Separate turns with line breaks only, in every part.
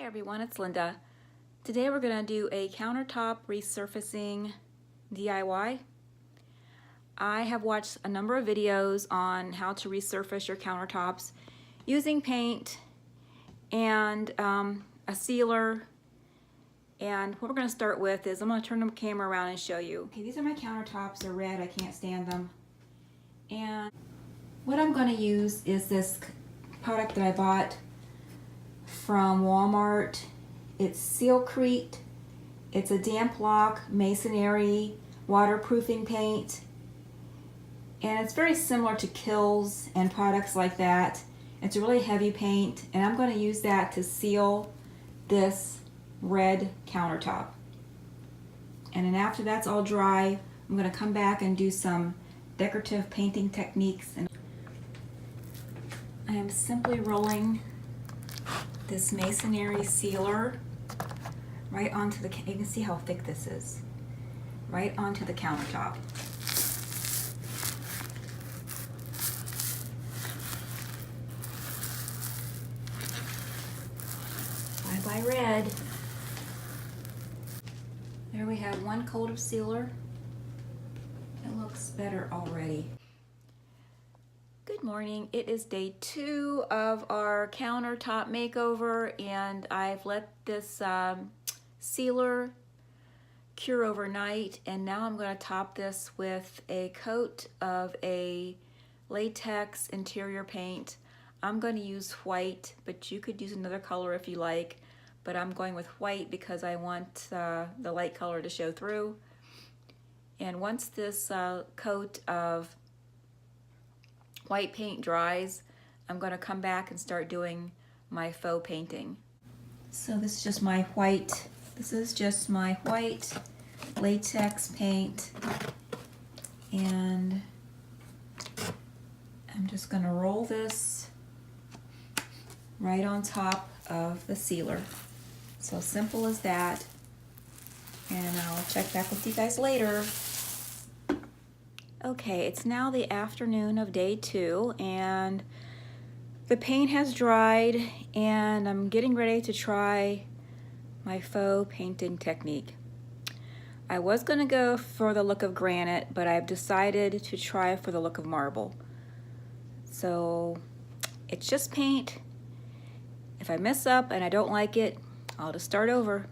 Hey everyone, it's Linda. Today we're going to do a countertop resurfacing DIY. I have watched a number of videos on how to resurface your countertops using paint and a sealer. And what we're going to start with is I'm going to turn the camera around and show you. Okay, these are my countertops. They're red. I can't stand them. And what I'm going to use is this product that I bought from Walmart. It's Sealcrete. It's a damp lock masonry waterproofing paint, and it's very similar to Kills and products like that. It's a really heavy paint, and I'm going to use that to seal this red countertop. And then after that's all dry, I'm going to come back and do some decorative painting techniques. And I am simply rolling this masonry sealer right onto the, you can see how thick this is, right onto the countertop. Bye bye red. There we have one coat of sealer. It looks better already. Good morning. It is day 2 of our countertop makeover, and I've let this sealer cure overnight, and now I'm going to top this with a coat of a latex interior paint. I'm going to use white, but you could use another color if you like, but I'm going with white because I want the light color to show through. And once this coat of white paint dries, I'm going to come back and start doing my faux painting. So this is just my white, latex paint, and I'm just going to roll this right on top of the sealer. So simple as that, and I'll check back with you guys later. Okay, it's now the afternoon of day 2, and the paint has dried, and I'm getting ready to try my faux painting technique. I was going to go for the look of granite, but I've decided to try for the look of marble. So it's just paint. If I mess up and I don't like it, I'll just start over.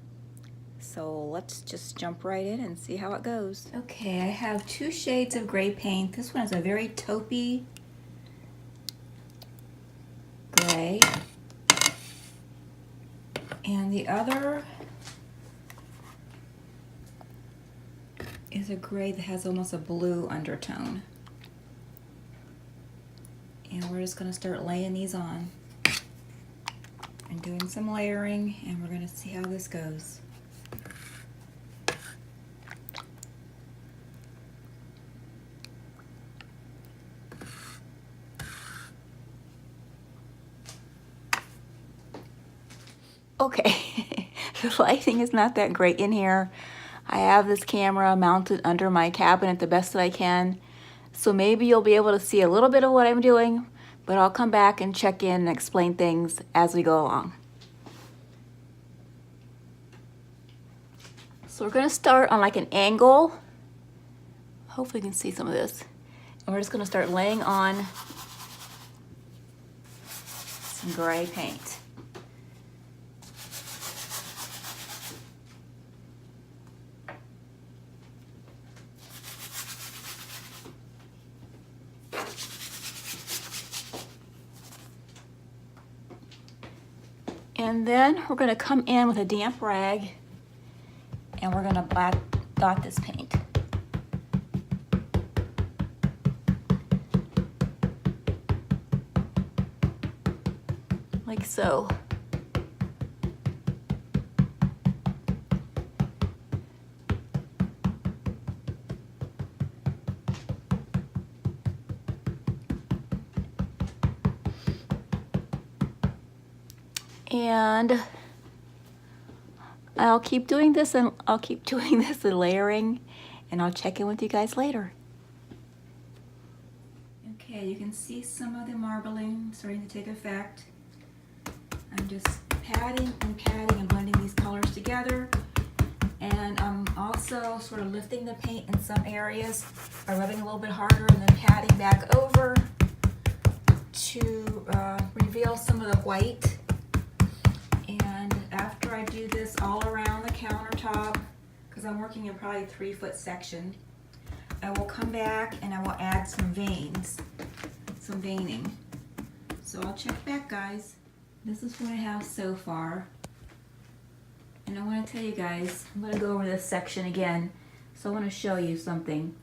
So let's just jump right in and see how it goes. Okay, I have 2 shades of gray paint. This one is a very taupey gray, and the other is a gray that has almost a blue undertone. And we're just going to start laying these on and doing some layering, and we're going to see how this goes. Okay, the lighting is not that great in here. I have this camera mounted under my cabinet the best that I can, so maybe you'll be able to see a little bit of what I'm doing, but I'll come back and check in and explain things as we go along. So we're going to start on like an angle. Hopefully you can see some of this. And we're just going to start laying on some gray paint. And then we're going to come in with a damp rag, and we're going to dot this paint. Like so. And I'll keep doing this, and layering, and I'll check in with you guys later. Okay, you can see some of the marbling starting to take effect. I'm just patting and patting also sort of lifting the paint in some areas by rubbing a little bit harder and then patting back over to reveal some of the white. And after I do this all around the countertop, because I'm working in probably a 3-foot section, I will come back and I will add some veins, some veining. So I'll check back, guys. This is what I have so far. And I want to tell you guys, I'm going to go over this section again. So I want to show you something.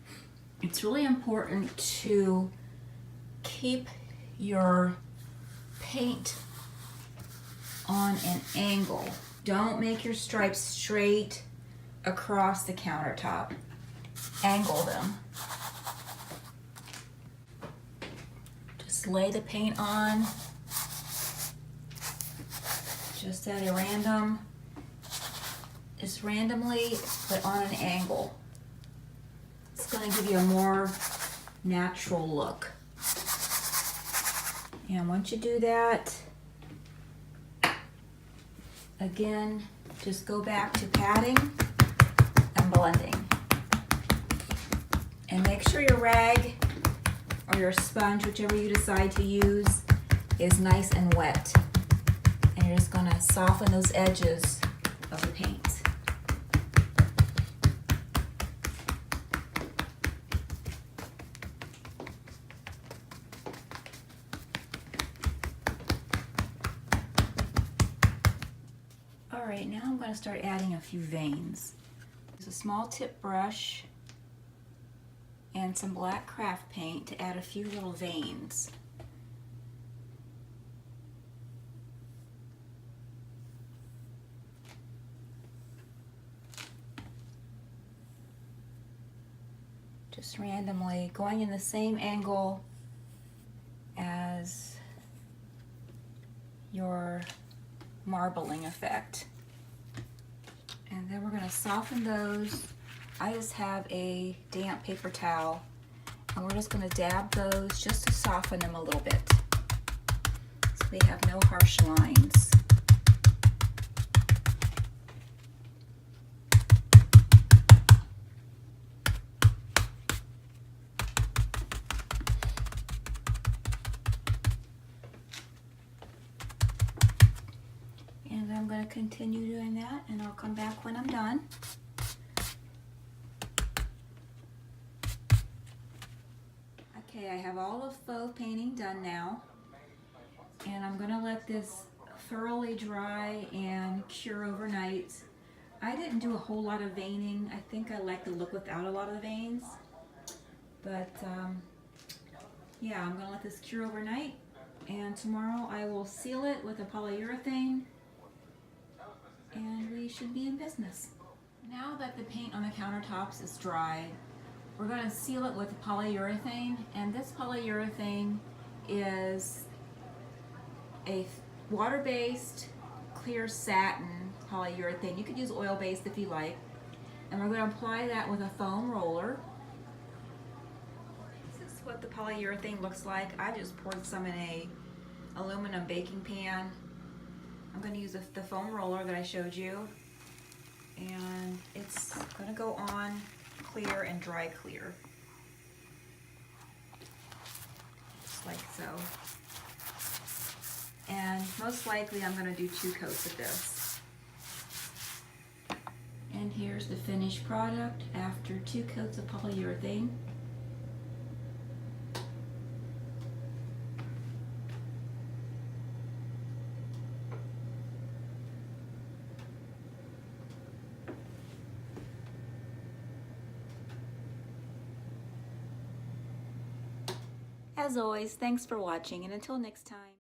It's really important to keep your paint on an angle. Don't make your stripes straight across the countertop. Angle them. Just lay the paint on just at a random, just randomly, but on an angle. It's going to give you a more natural look. And once you do that, again, just go back to patting and blending. And make sure your rag or your sponge, whichever you decide to use, is nice and wet. And you're just going to soften those edges of the paint. Alright, now I'm going to start adding a few veins. There's a small tip brush and some black craft paint to add a few little veins. Just randomly going in the same angle as your marbling effect. And then we're going to soften those. I just have a damp paper towel and we're just going to dab those just to soften them a little bit so they have no harsh lines. And I'm going to continue doing that and I'll come back when I'm done. Okay, I have all of faux painting done now, and I'm going to let this thoroughly dry and cure overnight. I didn't do a whole lot of veining. I think I like the look without a lot of the veins, but yeah, I'm going to let this cure overnight, and tomorrow I will seal it with a polyurethane, and we should be in business. Now that the paint on the countertops is dry, we're going to seal it with polyurethane, and this polyurethane is a water-based clear satin polyurethane. You could use oil-based if you like. And we're going to apply that with a foam roller. This is what the polyurethane looks like. I just poured some in a aluminum baking pan. I'm going to use the foam roller that I showed you, and it's going to go on clear and dry clear, just like so. And most likely I'm going to do 2 coats of this. And here's the finished product after 2 coats of polyurethane. As always, thanks for watching, and until next time.